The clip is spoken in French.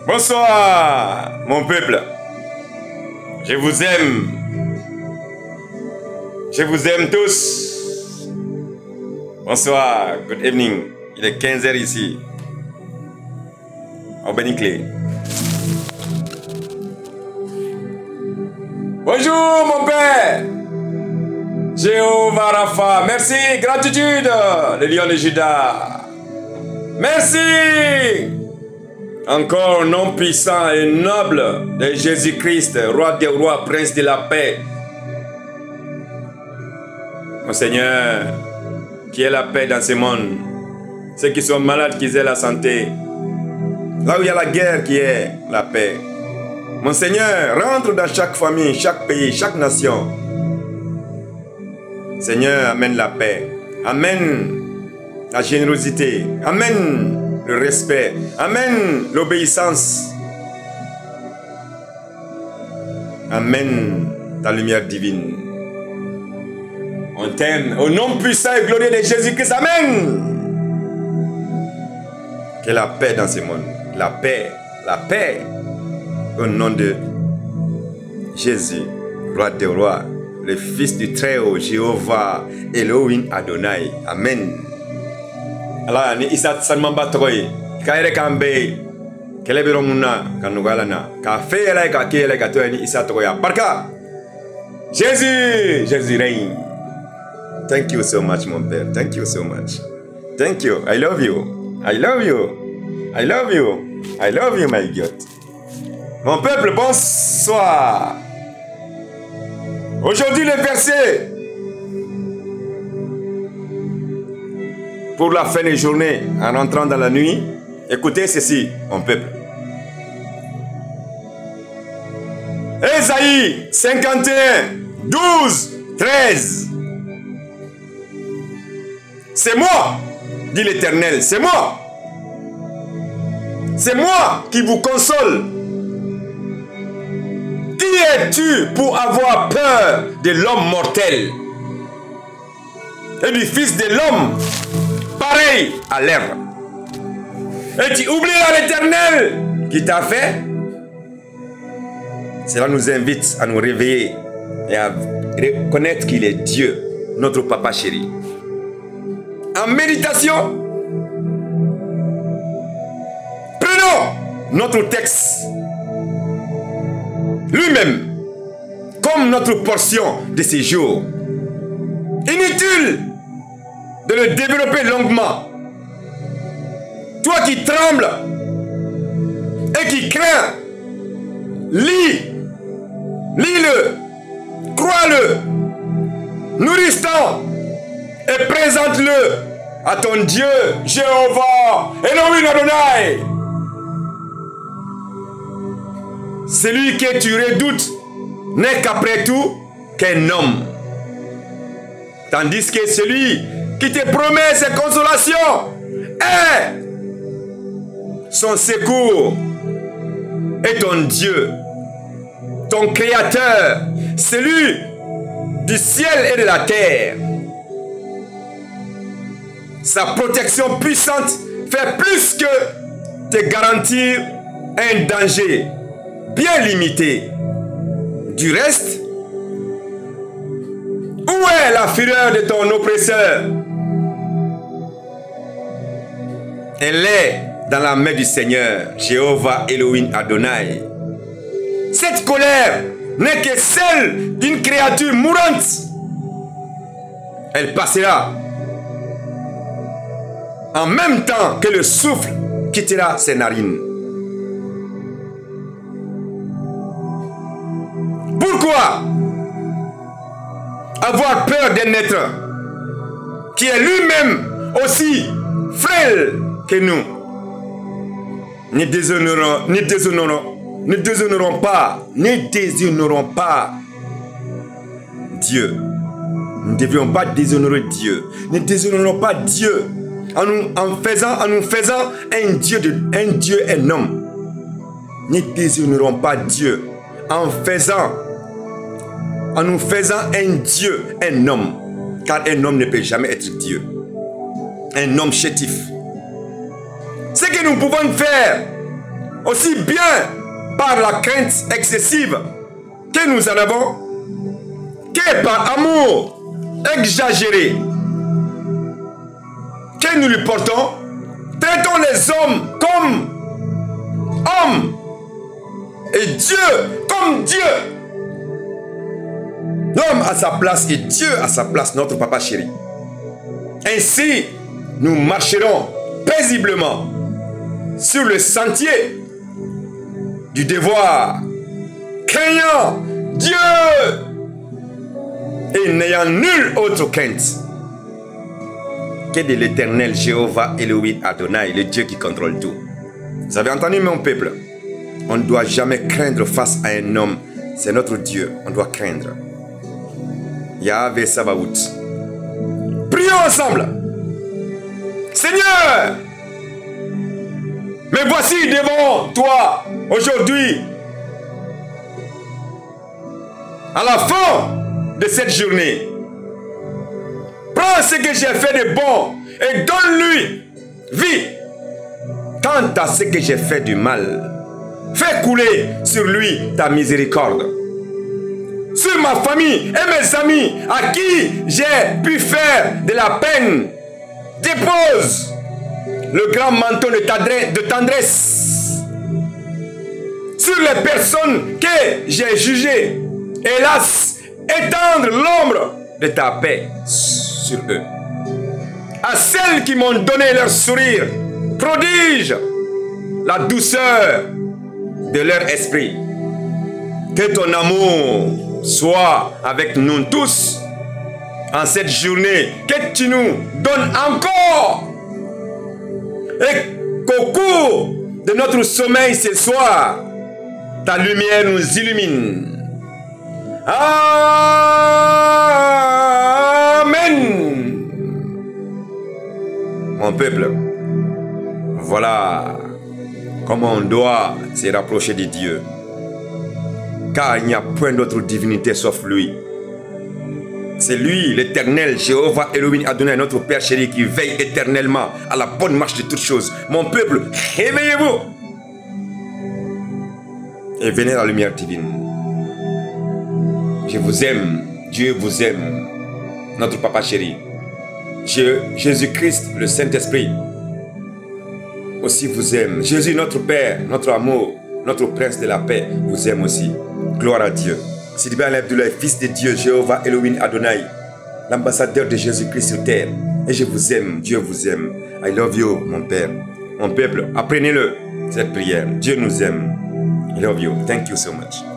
Bonsoir, mon peuple. Je vous aime. Je vous aime tous. Bonsoir, good evening. Il est 15h ici. Au Béniclé. Bonjour, mon père. Jéhovah Rapha. Merci, gratitude. Le lion de Juda. Merci. Encore nom puissant et noble de Jésus-Christ, roi des rois, prince de la paix. Mon Seigneur, qui est la paix dans ce monde. Ceux qui sont malades, qui aient la santé. Là où il y a la guerre, qui est la paix. Mon Seigneur, rentre dans chaque famille, chaque pays, chaque nation. Seigneur, amène la paix. Amène la générosité. Amène le respect. Amène l'obéissance. Amène ta lumière divine. On t'aime. Au nom puissant et glorieux de Jésus-Christ. Amen. Que la paix dans ce monde. La paix. La paix. Au nom de Jésus, roi des rois, le fils du Très-Haut, Jéhovah, Elohim Adonai. Amen. Alors, ni isa sanmamba toy, kaire kambe, kelebiro muna kanugalana, ka feyela ka kiyela ka toy ni isa toya. Barka. Jésus, Jésus règne. Thank you so much, mon père. Thank you so much. Thank you. I love you. I love you. I love you. I love you, my God. Mon peuple, bonsoir. Aujourd'hui, le verset pour la fin des journées, en rentrant dans la nuit. Écoutez ceci, mon peuple. Ésaïe 51, 12, 13. C'est moi, dit l'Éternel, c'est moi. C'est moi qui vous console. Qui es-tu pour avoir peur de l'homme mortel et du fils de l'homme pareil à l'herbe? Et tu oublieras l'Éternel qui t'a fait? Cela nous invite à nous réveiller et à reconnaître qu'il est Dieu, notre papa chéri. En méditation, prenons notre texte lui-même comme notre portion de ces jours. Inutile de le développer longuement. Toi qui trembles et qui crains, lis-le, crois-le, nourris-le et présente-le à ton Dieu, Jéhovah, Elohim Adonai. Celui que tu redoutes n'est qu'après tout qu'un homme. Tandis que celui qui te promet ses consolations est son secours et ton Dieu, ton Créateur, celui du ciel et de la terre. Sa protection puissante fait plus que te garantir un danger bien limité. Du reste, où est la fureur de ton oppresseur? Elle est dans la main du Seigneur, Jéhovah Elohim Adonai. Cette colère n'est que celle d'une créature mourante. Elle passera en même temps que le souffle quittera ses narines. Pourquoi avoir peur d'un être qui est lui-même aussi frêle que nous? Ne déshonorons pas Dieu. Nous ne devrions pas déshonorer Dieu. Ne déshonorons pas Dieu en nous faisant un Dieu, un homme. Ne déshonorons pas Dieu en nous faisant un Dieu, un homme. Car un homme ne peut jamais être Dieu. Un homme chétif. Ce que nous pouvons faire aussi bien par la crainte excessive que nous en avons, que par amour exagéré que nous lui portons. Traitons les hommes comme hommes et Dieu comme Dieu. L'homme à sa place et Dieu à sa place, notre papa chéri. Ainsi, nous marcherons paisiblement sur le sentier du devoir, craignant Dieu et n'ayant nulle autre crainte que de l'éternel Jéhovah Elohim Adonai, le Dieu qui contrôle tout. Vous avez entendu, mon peuple? On ne doit jamais craindre face à un homme. C'est notre Dieu, on doit craindre. Yahvé Sabaout. Prions ensemble. Seigneur, mais voici devant toi aujourd'hui, à la fin de cette journée, prends ce que j'ai fait de bon et donne-lui vie. Quant à ce que j'ai fait du mal, fais couler sur lui ta miséricorde. Sur ma famille et mes amis à qui j'ai pu faire de la peine, dépose le grand manteau de tendresse. Sur les personnes que j'ai jugées, hélas, étendre l'ombre de ta paix sur eux. À celles qui m'ont donné leur sourire, prodige la douceur de leur esprit. Que ton amour soit avec nous tous en cette journée, que tu nous donnes encore et qu'au cours de notre sommeil ce soir, ta lumière nous illumine. Amen. Mon peuple, voilà comment on doit se rapprocher de Dieu. Car il n'y a point d'autre divinité sauf lui. C'est lui, l'éternel Jéhovah Elohim Adonai, notre Père chéri, qui veille éternellement à la bonne marche de toutes choses. Mon peuple, réveillez-vous et venez à la lumière divine. Je vous aime, Dieu vous aime, notre papa chéri. Jésus-Christ, le Saint-Esprit, aussi vous aime. Jésus, notre Père, notre amour, notre Prince de la paix, vous aime aussi. Gloire à Dieu. Sidibé Abdoulaye, fils de Dieu, Jéhovah Elohim Adonai, l'ambassadeur de Jésus-Christ sur terre. Et je vous aime, Dieu vous aime. I love you, mon Père. Mon peuple, apprenez-le, cette prière. Dieu nous aime. I love you. Thank you so much.